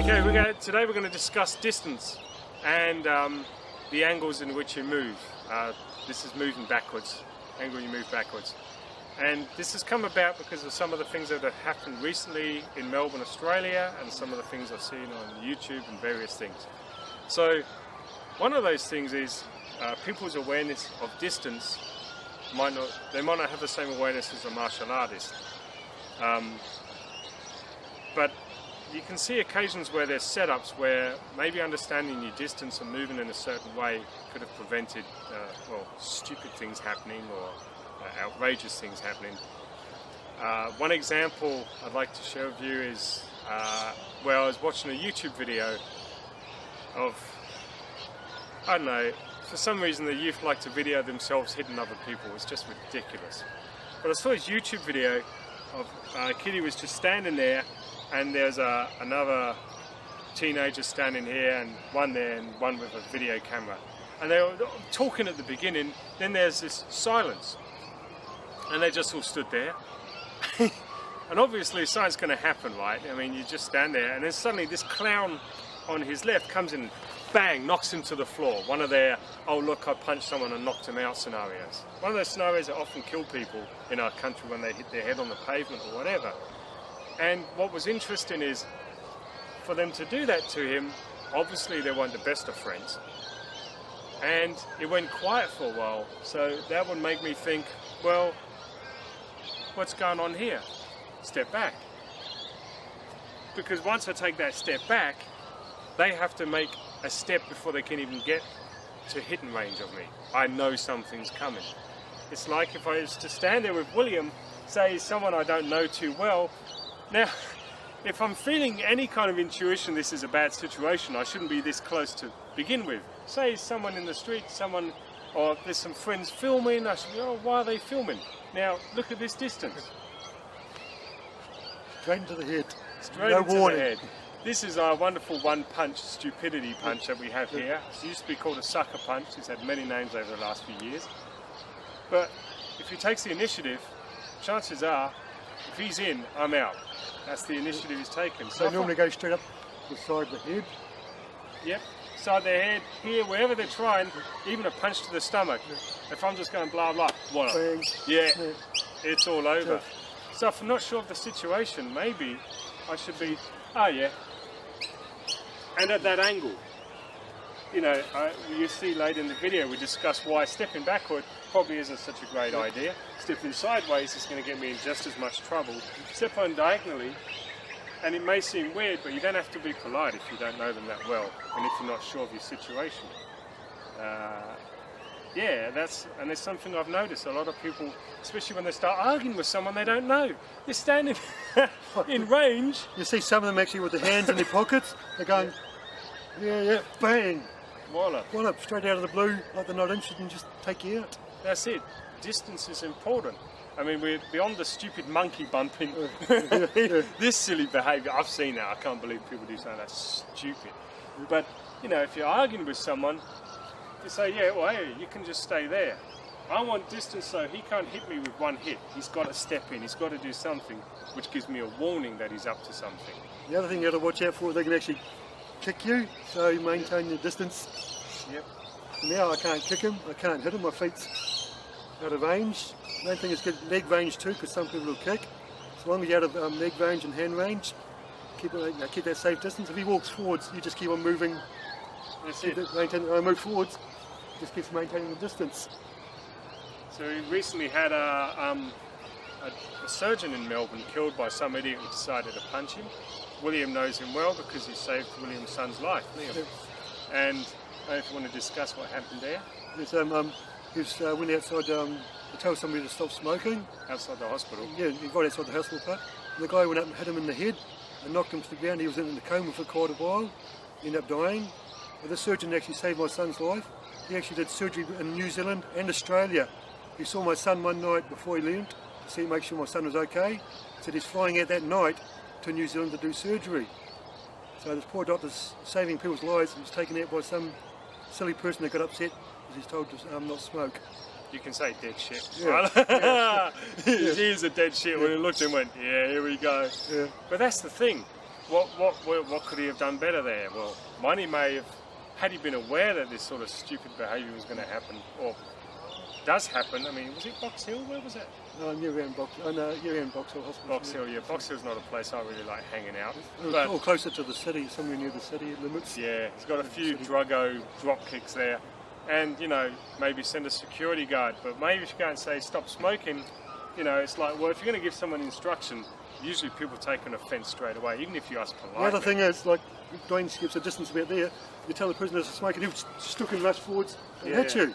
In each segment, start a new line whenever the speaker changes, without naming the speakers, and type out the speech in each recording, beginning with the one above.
Okay, today we're going to discuss distance and the angles in which you move. This is moving backwards, angle you move backwards. And this has come about because of some of the things that have happened recently in Melbourne, Australia, and some of the things I've seen on YouTube and various things. So one of those things is people's awareness of distance might not have the same awareness as a martial artist. But you can see occasions where there's setups where maybe understanding your distance and moving in a certain way could have prevented stupid things happening or outrageous things happening. One example I'd like to share with you is where I was watching a YouTube video of, I don't know, for some reason the youth like to video themselves hitting other people. It's just ridiculous. But I saw his YouTube video of a kid who was just standing there, and there's another teenager standing here and one there and one with a video camera. And they were talking at the beginning, then there's this silence. And they just all stood there. And obviously something's going to happen, right? I mean, you just stand there and then suddenly this clown on his left comes in and bang, knocks him to the floor. One of their, oh look, I punched someone and knocked him out scenarios. One of those scenarios that often kill people in our country when they hit their head on the pavement or whatever. And what was interesting is, for them to do that to him, obviously they weren't the best of friends. And it went quiet for a while. So that would make me think, well, what's going on here? Step back. Because once I take that step back, they have to make a step before they can even get to hitting range of me. I know something's coming. It's like if I was to stand there with William, say someone I don't know too well. Now, if I'm feeling any kind of intuition this is a bad situation, I shouldn't be this close to begin with. Say someone in the street, or there's some friends filming, I should be, oh, why are they filming? Now, look at this distance.
Straight into the head.
Straight into the head. This is our wonderful one-punch stupidity punch that we have here. It used to be called a sucker punch. It's had many names over the last few years. But if he takes the initiative, chances are, if he's in, I'm out. That's the initiative he's taken.
So they normally go straight up the side of the head.
Yep, side of their head, here, wherever they're trying, even a punch to the stomach. If I'm just going blah blah, what? Yeah, it's all over. So if I'm not sure of the situation, maybe I should be, oh yeah. And at that angle, you know, you see later in the video, we discuss why stepping backward probably isn't such a great idea. Stepping sideways is going to get me in just as much trouble. Step on diagonally, and it may seem weird, but you don't have to be polite if you don't know them that well, and if you're not sure of your situation. Yeah, and it's something I've noticed. A lot of people, especially when they start arguing with someone they don't know, they're standing in range.
You see some of them actually with their hands in their pockets. They're going, yeah, bang.
Voila.
Wallop, straight out of the blue, like they're not interested and just take you out.
That's it. Distance is important. I mean, we're beyond the stupid monkey bumping. This silly behaviour, I've seen that. I can't believe people do something that's stupid. But, you know, if you're arguing with someone, you say, yeah, well, hey, you can just stay there. I want distance so he can't hit me with one hit. He's got to step in. He's got to do something, which gives me a warning that he's up to something.
The other thing you got to watch out for, they can actually kick you, so you maintain your distance.
Yep.
Now I can't kick him, I can't hit him, my feet's out of range. The main thing is get leg range too, because some people will kick. As long as you're out of leg range and hand range, keep that safe distance. If he walks forwards, you just keep on moving.
That's it.
Move forwards, just keeps maintaining the distance.
So we recently had a surgeon in Melbourne killed by some idiot who decided to punch him. William knows him well because he saved William's son's life, Liam. Yeah. And I don't know if you want to discuss what happened there.
Yes, he went outside to tell somebody to stop smoking.
Outside the hospital?
Yeah, he got outside the hospital part. And the guy went up and hit him in the head and knocked him to the ground. He was in the coma for quite a while. He ended up dying. But the surgeon actually saved my son's life. He actually did surgery in New Zealand and Australia. He saw my son one night before he left to make sure my son was okay. He said he's flying out that night to New Zealand to do surgery. So this poor doctor's saving people's lives and was taken out by some silly person that got upset because he's told to not smoke.
You can say dead shit.
Yeah.
Right? He is a dead shit when he looked and went, yeah, here we go.
Yeah.
But that's the thing. what could he have done better there? Well, money may have, had he been aware that this sort of stupid behaviour was going to happen, or does happen. I mean, was it Box Hill? Where was it?
No, near around Box Hill Hospital.
Box Hill, yeah. Box Hill's not a place I really like hanging out.
But, or closer to the city, somewhere near the city limits.
Yeah, he's got a few druggo drop kicks there. And, you know, maybe send a security guard. But maybe if you go and say, stop smoking, you know, it's like, well, if you're going to give someone instruction, usually people take an offence straight away, even if you ask politely.
The other thing is, like, Duane gives a distance about there, you tell the prisoner to smoke and he'll stick and rush forwards and hit you.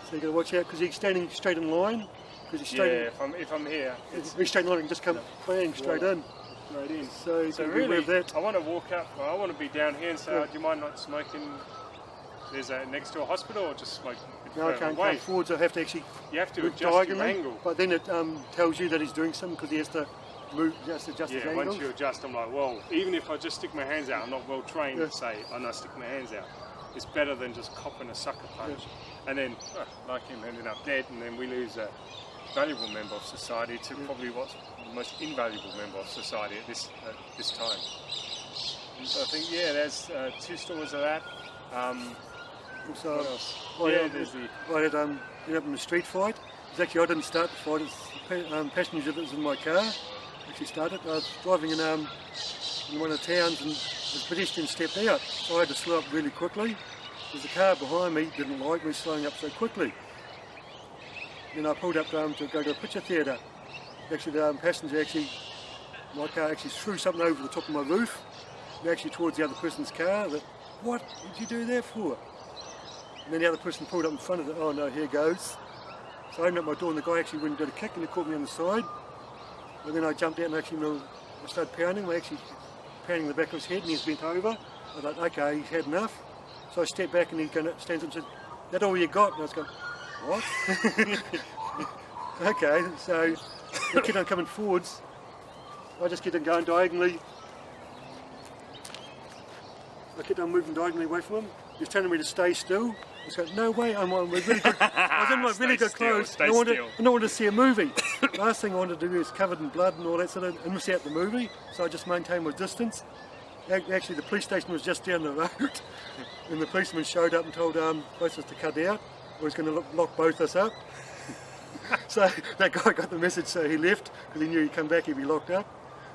So you've got to watch out because he's standing straight in line. He's straight
if I'm here,
he's straight in line and just come bang straight in.
Straight in.
So
really,
that.
I want to walk up, I want to be down here and say, oh, do you mind not smoking? There's a next to a hospital, or just smoke
No, I can't come forwards. I have to actually.
You have to adjust your angle.
But then it tells you that he's doing something because he has to move, just adjust his angle.
Once you adjust, I'm like, well, even if I just stick my hands out, I'm not well trained to say, and I stick my hands out. It's better than just copping a sucker punch. And then, like him ending up dead, and then we lose a valuable member of society to probably what's the most invaluable member of society at this time. So I think, there's 2 stories of that.
Also,
what else?
I had been up in the street fight. Actually, I didn't start the fight. It's the passenger that was in my car actually started. I was driving in one of the towns and the pedestrian stepped out. So I had to slow up really quickly because the car behind me didn't like me slowing up so quickly. Then I pulled up to go to a picture theatre. Actually, the passenger my car actually threw something over the top of my roof, actually towards the other person's car. What did you do that for? And then the other person pulled up in front of it. Oh no, here goes. So I opened up my door and the guy actually went and did a kick and he caught me on the side. And then I jumped out and I started pounding. I actually pounding the back of his head and he's bent over. I thought, okay, he's had enough. So I stepped back and he stands up and said, "That all you got?" And I was going, "What?" Okay, so they kept on coming forwards. I just kept on going diagonally. I kept on moving diagonally away from him. He was telling me to stay still. I was going, no way, I was in my really good clothes. I don't want to see a movie. Last thing I wanted to do is covered in blood and all that sort of, and miss out the movie. So I just maintained my distance. Actually, the police station was just down the road, and the policeman showed up and told both of us to cut out, or he's going to lock both of us up. So that guy got the message, so he left because he knew he'd come back, he'd be locked up.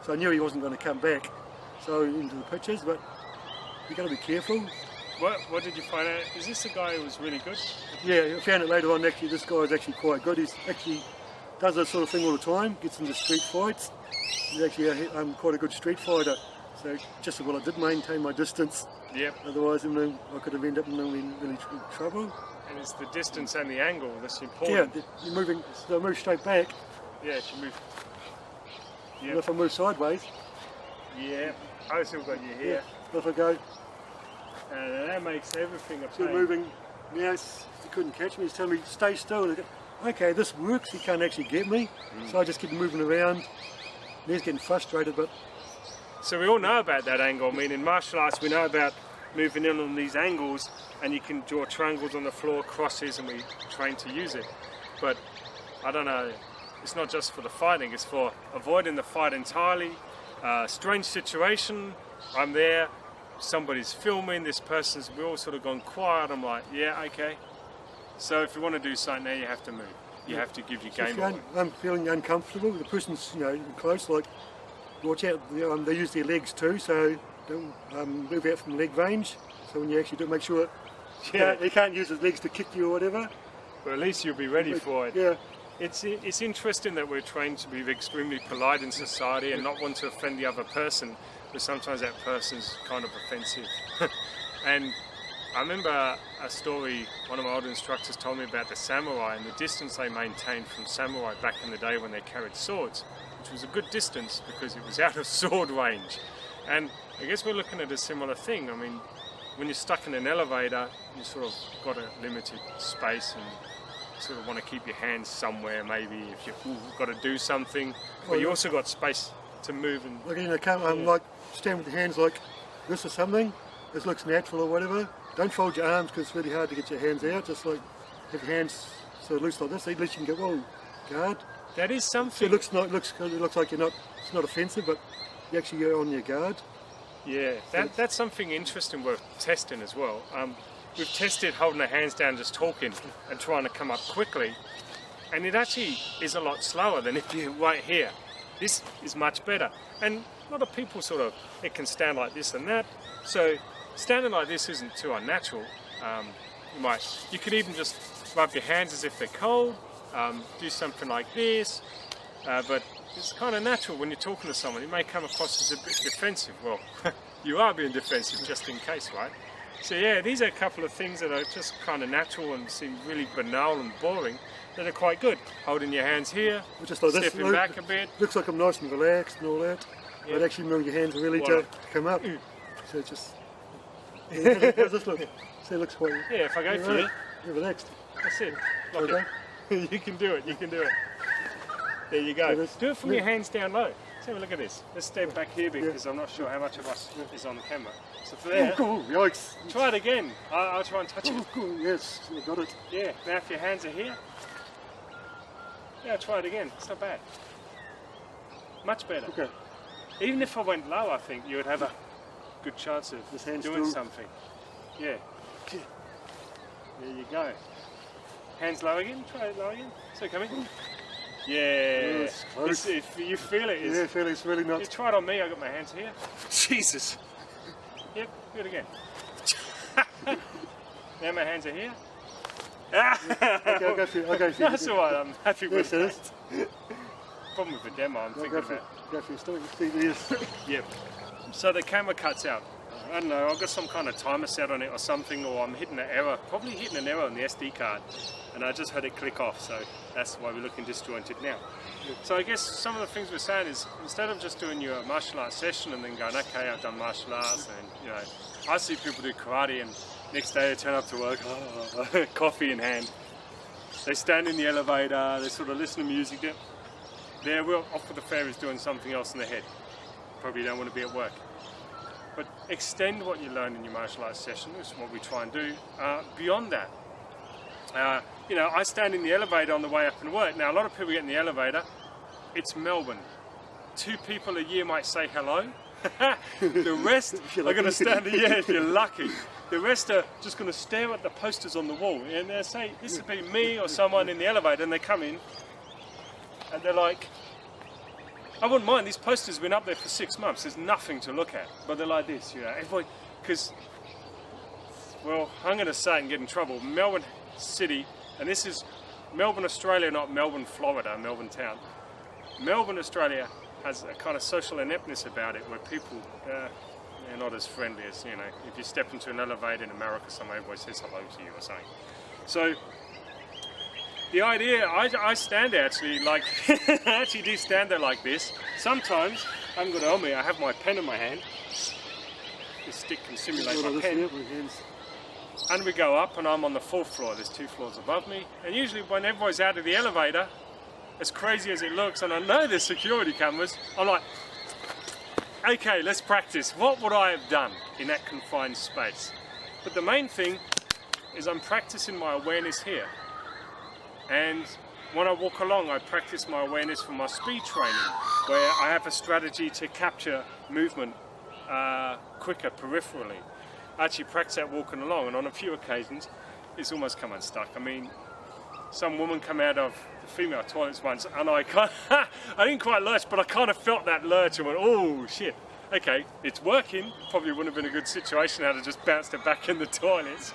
So I knew he wasn't going to come back. So into the pictures, but you've got to be careful.
What did you find out? Is this a guy who was really good?
Yeah, I found it later on. Actually, this guy is actually quite good. He's actually does that sort of thing all the time. Gets into street fights. He's actually quite a good street fighter. So just I did maintain my distance.
Yep.
Otherwise, I could have ended up in really trouble.
And it's the distance and the angle that's important.
Yeah, you're moving. So I move straight back.
Yeah, if you move.
Yeah. And if I move sideways.
Yeah. I still got you here.
Yeah. If I go.
And that makes everything a pain.
Still moving. Now he couldn't catch me. He's telling me stay still. And I go, okay, this works. He can't actually get me. So I just keep moving around. And he's getting frustrated, but.
So we all know about that angle. I mean, in martial arts, we know about moving in on these angles, and you can draw triangles on the floor, crosses, and we train to use it. But I don't know. It's not just for the fighting. It's for avoiding the fight entirely. Strange situation. I'm there. Somebody's filming, we're all sort of gone quiet. I'm like, yeah, okay. So if you want to do something now, you have to move. You have to give your game away.
I'm feeling uncomfortable. The person's, close, like, watch out. They use their legs too, so don't move out from leg range. So when you actually do it, make sure he can't use his legs to kick you or whatever.
But at least you'll be ready for it.
Yeah.
It's interesting that we're trained to be extremely polite in society and not want to offend the other person. But sometimes that person's kind of offensive. And I remember a story one of my old instructors told me about the samurai and the distance they maintained from samurai back in the day when they carried swords, which was a good distance because it was out of sword range. And I guess we're looking at a similar thing. I mean, when you're stuck in an elevator, you sort of got a limited space and sort of want to keep your hands somewhere, maybe if you've got to do something, but you also got space to move and...
Like stand with your hands like this or something. This looks natural or whatever. Don't fold your arms because it's really hard to get your hands out. Just like have your hands sort of loose like this. At least you can go, whoa, guard.
That is something.
So it looks like you're not. It's not offensive, but you actually go on your guard.
Yeah, that's something interesting worth testing as well. We've tested holding our hands down, just talking and trying to come up quickly, and it actually is a lot slower than if you're right here. This is much better, and a lot of people it can stand like this and that, so standing like this isn't too unnatural. You could even just rub your hands as if they're cold, do something like this, but it's kind of natural when you're talking to someone. It may come across as a bit defensive. Well, you are being defensive just in case, right? So yeah, these are a couple of things that are just kind of natural and seem really banal and boring that are quite good. Holding your hands here,
just like
stepping back a bit.
Looks like I'm nice and relaxed and all that, but actually move your hands really to come up. So just, how's this look? So it looks quite...
Yeah, if I go for you.
You're relaxed.
That's it. Okay. You can do it, you can do it. There you go. Do it from your hands down low. Let's have a look at this. Let's step back here because I'm not sure how much of us is on the camera. So for there,
yikes.
Try it again. I'll try and touch it.
Yes, I got it.
Yeah, now if your hands are here, try it again. It's not bad. Much better.
Okay.
Even if I went low, I think you would have a good chance of doing something. Yeah. There you go. Hands low again. Try it low again. So come in. Yeah. If you feel it.
I feel it's really not.
You try it on me. I got my hands here. Jesus. Yep. Do it again. Now my hands are here.
Okay, I'll go for you.
That's all right. I'm happy with
it.
Problem with the demo. I'm thinking about.
Go for your stomach.
Yep. So the camera cuts out. I don't know, I've got some kind of timer set on it or something, or I'm hitting an error, probably hitting an error on the SD card, and I just heard it click off, so that's why we're looking disjointed now. So I guess some of the things we're saying is, instead of just doing your martial arts session and then going, okay, I've done martial arts, and I see people do karate and next day they turn up to work, coffee in hand. They stand in the elevator, they sort of listen to music. They're off with the fairies doing something else in their head. Probably don't want to be at work. But extend what you learn in your martial arts session, which is what we try and do, beyond that. I stand in the elevator on the way up and work. Now, a lot of people get in the elevator. It's Melbourne. 2 people a year might say hello. The rest are going to stand there, if you're lucky. The rest are just going to stare at the posters on the wall. And they'll say, this would be me or someone in the elevator, and they come in, and they're like, I wouldn't mind, these posters have been up there for 6 months, there's nothing to look at, but they're like this, everybody, because, well, I'm going to say it and get in trouble, Melbourne City, and this is Melbourne, Australia, not Melbourne, Florida, Melbourne town. Melbourne, Australia has a kind of social ineptness about it, where people, they're not as friendly as, if you step into an elevator in America, someone always says hello to you or something. So, the idea, I stand there actually like, I actually do stand there like this. Sometimes, I haven't got it on me, I have my pen in my hand. This stick can simulate my pen. And we go up and I'm on the 4th floor, there's 2 floors above me. And usually when everybody's out of the elevator, as crazy as it looks, and I know there's security cameras, I'm like, okay, let's practice. What would I have done in that confined space? But the main thing is I'm practicing my awareness here. And when I walk along, I practice my awareness for my speed training, where I have a strategy to capture movement quicker peripherally. I actually practice that walking along, and on a few occasions, it's almost come unstuck. I mean, some woman come out of the female toilets once, and I didn't quite lurch, but I kind of felt that lurch and went, oh shit. Okay, it's working. Probably wouldn't have been a good situation had I just bounced it back in the toilets.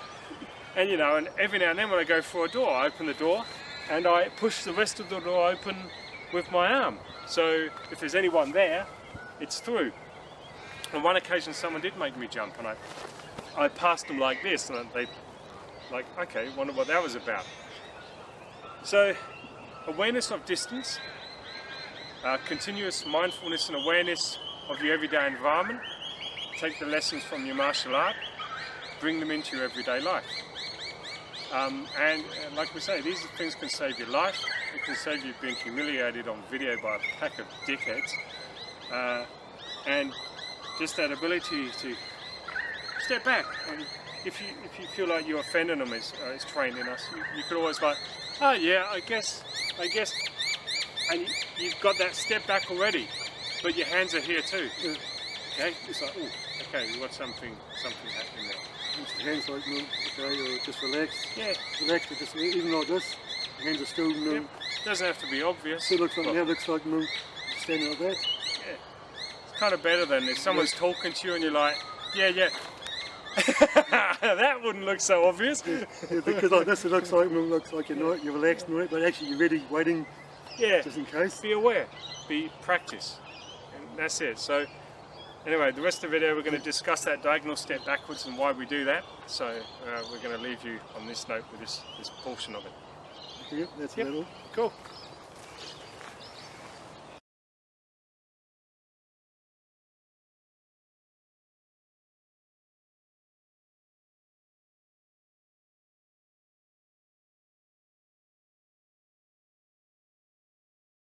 And and every now and then when I go for a door, I open the door and I push the rest of the door open with my arm. So if there's anyone there, it's through. On one occasion someone did make me jump, and I passed them like this, and they like, okay, wonder what that was about. So awareness of distance, continuous mindfulness and awareness of your everyday environment. Take the lessons from your martial art, bring them into your everyday life. And like we say, these things can save your life. It can save you being humiliated on video by a pack of dickheads. And just that ability to step back. And if you feel like you're offending them, is trained in us, you could always like, oh yeah, I guess. And you've got that step back already. But your hands are here too.
Yeah.
Okay, it's like, oh, okay, we've got something happening there.
Just the hands like, okay, or just relax.
Yeah.
Relax, but just even like this, the hands are still,
Yep. Doesn't have to be obvious.
still looks like,
Well,
now looks like, standing like that.
yeah. It's kind of better than if someone's talking to you and you're like, yeah. That wouldn't look so obvious.
Yeah, because like this, it looks like you're relaxed and all that, but actually you're ready, waiting,
Yeah.
just in case.
Be aware. Practice. And that's it. So anyway, the rest of the video we're going to discuss that diagonal step backwards and why we do that. So we're going to leave you on this note with this portion of it.
Yep, that's
Yep.
about all.
Cool.